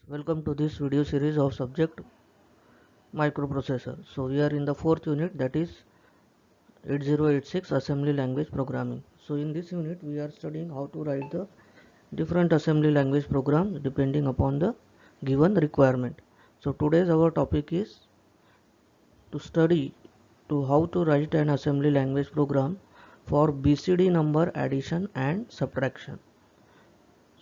Welcome to this video series of subject microprocessor. So we are in the fourth unit, that is 8086 assembly language programming. So in this unit we are studying how to write the different assembly language programs depending upon the given requirement. So today's our topic is to study to how to write an assembly language program for BCD number addition and subtraction.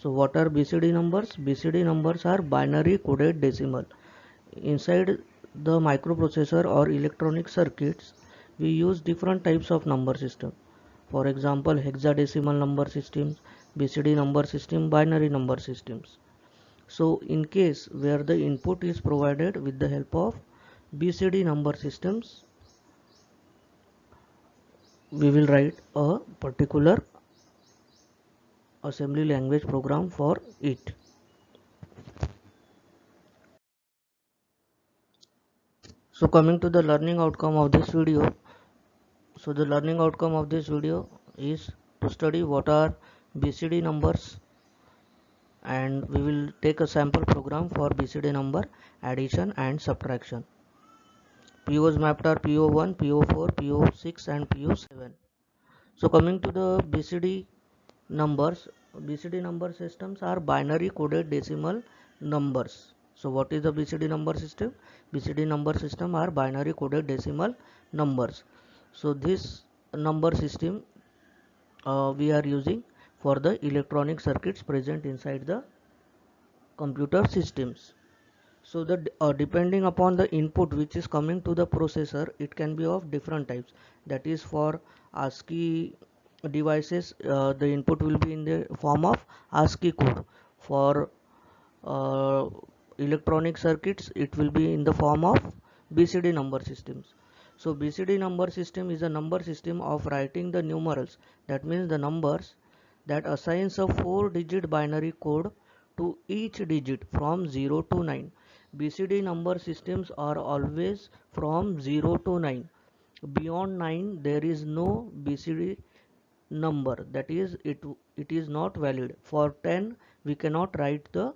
So what are BCD numbers? BCD numbers are binary coded decimal. Inside the microprocessor or electronic circuits, we use different types of number system. For example, hexadecimal number systems, BCD number system, binary number systems. So in case where the input is provided with the help of BCD number systems, we will write a particular assembly language program for it. So coming to the learning outcome of this video, so the learning outcome of this video is to study what are BCD numbers, and we will take a sample program for BCD number addition and subtraction. POs mapped are PO1, PO4, PO6 and PO7. So coming to the BCD numbers, BCD number systems are binary coded decimal numbers. So what is the BCD number system? BCD number system are binary coded decimal numbers. So this number system we are using for the electronic circuits present inside the computer systems. So the depending upon the input which is coming to the processor, it can be of different types. That is, for ASCII devices, the input will be in the form of ASCII code. For uh, electronic circuits, it will be in the form of BCD number systems. So BCD number system is a number system of writing the numerals, that means the numbers, that assigns a 4-digit binary code to each digit from 0 to 9. BCD number systems are always from 0 to 9. Beyond 9 there is no BCD number, that is it is not valid. For 10 we cannot write the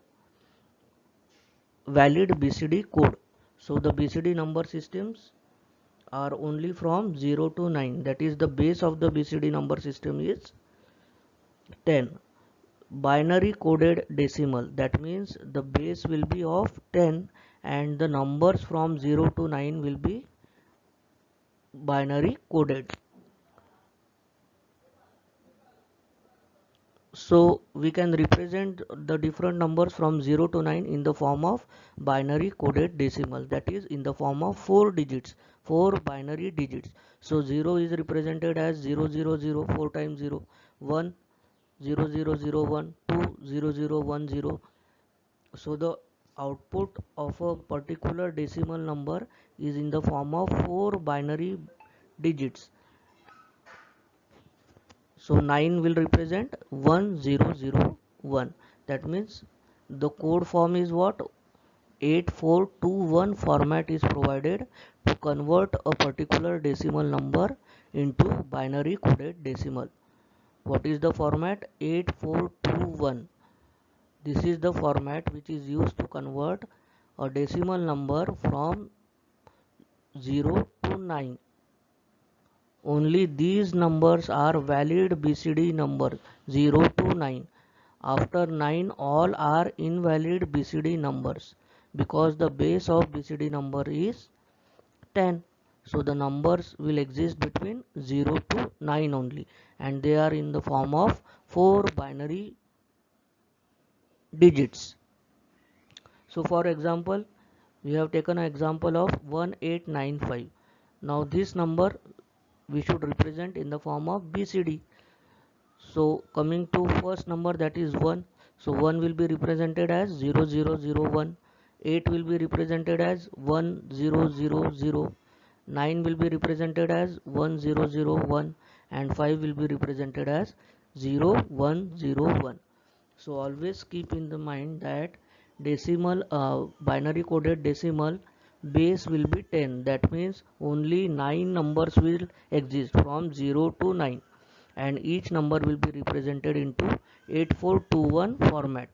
valid BCD code. So the BCD number systems are only from 0 to 9, that is the base of the BCD number system is 10. Binary coded decimal, that means the base will be of 10 and the numbers from 0 to 9 will be binary coded. So we can represent the different numbers from 0 to 9 in the form of binary coded decimal, that is in the form of 4 digits, 4 binary digits. So 0 is represented as 000, 4 times 0, 1 0001, 2 0010. So the output of a particular decimal number is in the form of 4 binary digits. So 9 will represent 1001. That means the code form is what? 8421 format is provided to convert a particular decimal number into binary coded decimal. What is the format? 8421. This is the format which is used to convert a decimal number from 0 to 9. Only these numbers are valid BCD numbers, 0 to 9. After 9 all are invalid BCD numbers, because the base of BCD number is 10. So the numbers will exist between 0 to 9 only, and they are in the form of 4 binary digits. So for example, we have taken an example of 1895. Now this number we should represent in the form of BCD. So coming to first number, that is 1. So 1 will be represented as 0001. 8 will be represented as 1000. 9 will be represented as 1001 and 5 will be represented as 0101. So always keep in the mind that decimal binary coded decimal base will be 10. That means only 9 numbers will exist from 0 to 9, and each number will be represented into 8421 format.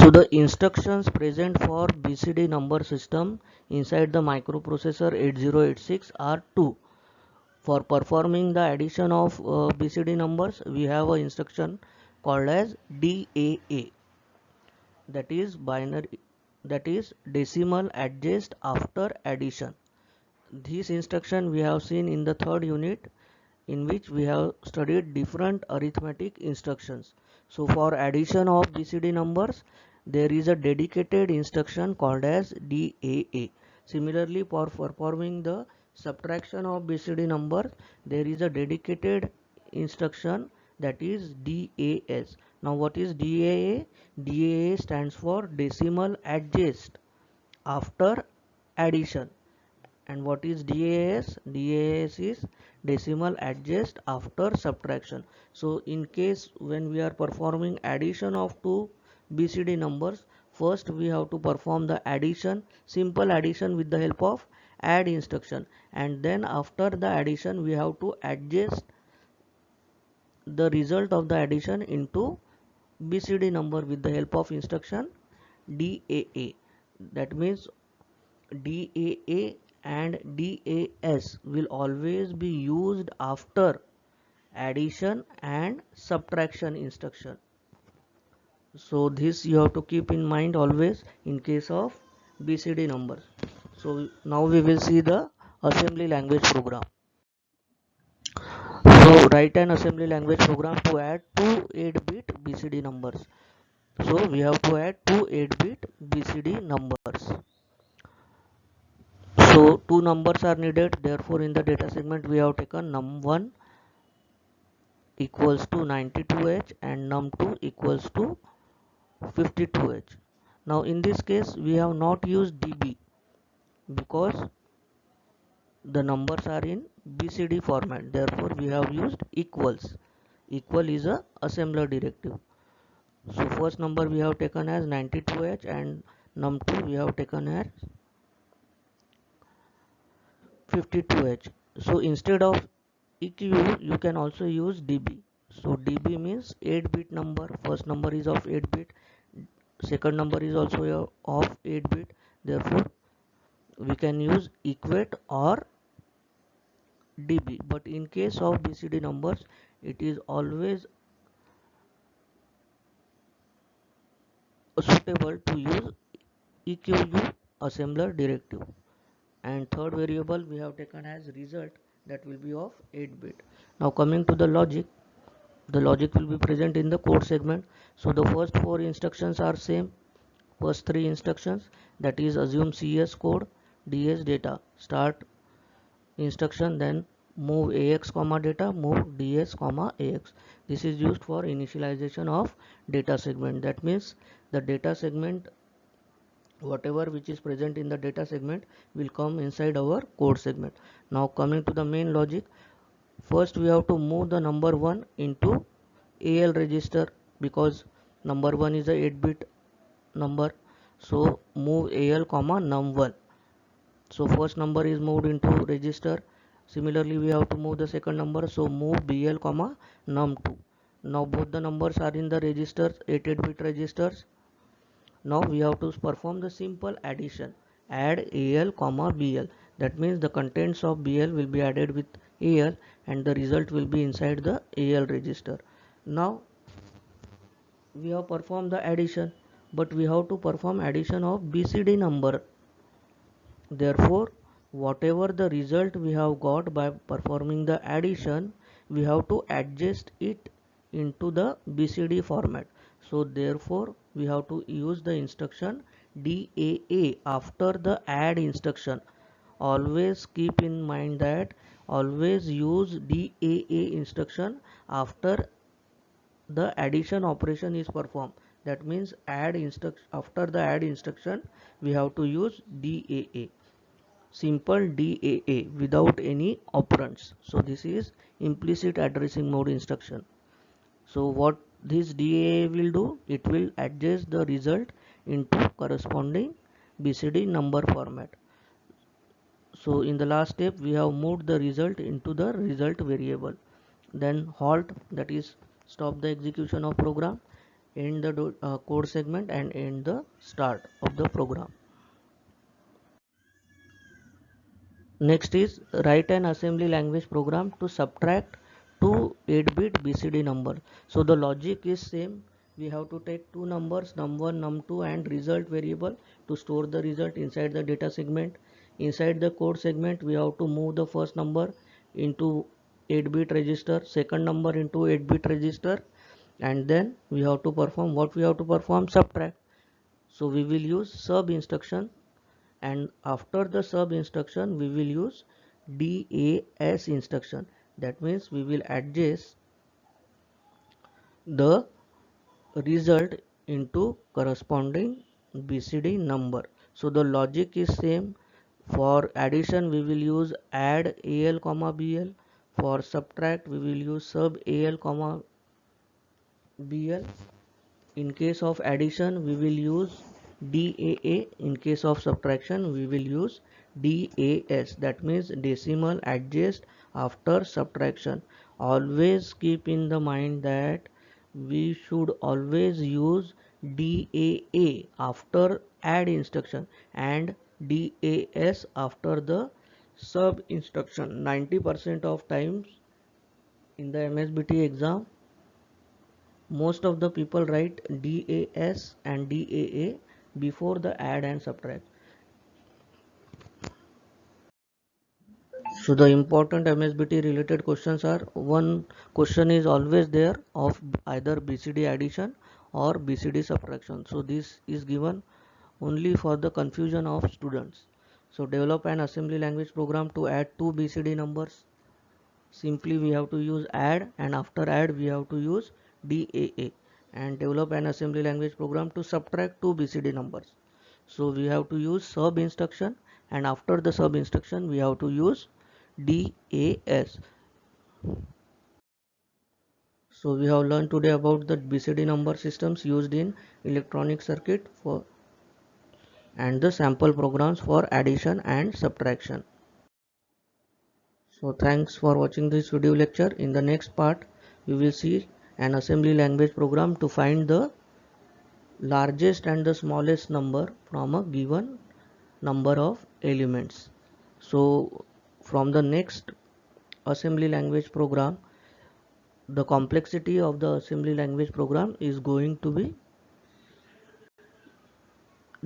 So the instructions present for BCD number system inside the microprocessor 8086 are two. For performing the addition of BCD numbers, we have an instruction called as DAA, that is binary, that is decimal adjust after addition. This instruction we have seen in the third unit, in which we have studied different arithmetic instructions. So for addition of BCD numbers, there is a dedicated instruction called as DAA. Similarly, for performing the subtraction of BCD numbers, there is a dedicated instruction, that is DAS. Now what is DAA? DAA stands for decimal adjust after addition. And what is DAS? DAS is decimal adjust after subtraction. So in case when we are performing addition of two BCD numbers, first we have to perform the addition, simple addition with the help of add instruction, and then after the addition we have to adjust the result of the addition into BCD number with the help of instruction DAA. That means DAA and DAS will always be used after addition and subtraction instruction. So this you have to keep in mind always in case of BCD numbers. So now we will see the assembly language program. So write an assembly language program to add two 8-bit BCD numbers. So we have to add two 8-bit BCD numbers. So two numbers are needed, therefore in the data segment we have taken num1 equals to 92H and num2 equals to 52H. Now in this case we have not used DB because the numbers are in BCD format, therefore we have used equals. Equal is a assembler directive. So first number we have taken as 92H and num2 we have taken as 52H. So instead of EQ you can also use DB. So DB means 8-bit number. First number is of 8-bit, second number is also of 8-bit, therefore we can use equate or DB. But in case of BCD numbers, it is always suitable to use EQU assembler directive. And third variable we have taken as result, that will be of 8-bit. Now coming to the logic will be present in the code segment. So the first four instructions are same. First three instructions, that is assume CS code, DS data, start instruction, then move AX comma data, move DS comma AX. This is used for initialization of data segment. That means the data segment, whatever which is present in the data segment will come inside our code segment. Now coming to the main logic, first we have to move the number 1 into AL register because number 1 is a 8-bit number. So move AL comma num1. So first number is moved into register. Similarly we have to move the second number, so move BL comma num2. Now both the numbers are in the registers, 8-bit registers. Now we have to perform the simple addition, add AL comma BL. That means the contents of BL will be added with AL and the result will be inside the AL register. Now we have performed the addition, but we have to perform addition of BCD number. Therefore whatever the result we have got by performing the addition, we have to adjust it into the BCD format. So therefore we have to use the instruction DAA after the add instruction. Always keep in mind that always use DAA instruction after the addition operation is performed. That means add instruction, after the add instruction we have to use DAA, simple DAA without any operands. So this is implicit addressing mode instruction. So what this DAA will do, it will adjust the result into corresponding BCD number format. So in the last step we have moved the result into the result variable. Then halt, that is stop the execution of program, end the code segment and end the start of the program. Next is write an assembly language program to subtract two 8-bit BCD number. So the logic is same. We have to take two numbers, num1, num2 and result variable to store the result inside the data segment. Inside the code segment, we have to move the first number into 8-bit register, second number into 8-bit register, and then we have to perform what we have to perform, subtract. So we will use sub instruction, and after the sub instruction we will use DAS instruction. That means we will adjust the result into corresponding BCD number. So the logic is same. For addition we will use add AL comma BL. For subtract we will use sub AL comma BL. In case of addition we will use DAA. In case of subtraction we will use DAS, that means decimal adjust after subtraction. Always keep in the mind that we should always use DAA after add instruction and DAS after the sub instruction. 90% of times in the MSBT exam most of the people write DAS and DAA before the add and subtract. So the important MSBT related questions are, one question is always there of either BCD addition or BCD subtraction. So this is given only for the confusion of students. So develop an assembly language program to add two BCD numbers. Simply we have to use add, and after add we have to use DAA, and develop an assembly language program to subtract two BCD numbers. So we have to use sub instruction, and after the sub instruction we have to use DAS. So we have learned today about the BCD number systems used in electronic circuit for and the sample programs for addition and subtraction. So thanks for watching this video lecture. In the next part we will see an assembly language program to find the largest and the smallest number from a given number of elements. So from the next assembly language program, the complexity of the assembly language program is going to be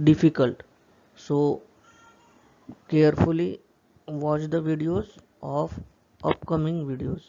difficult. So carefully watch the videos of upcoming videos.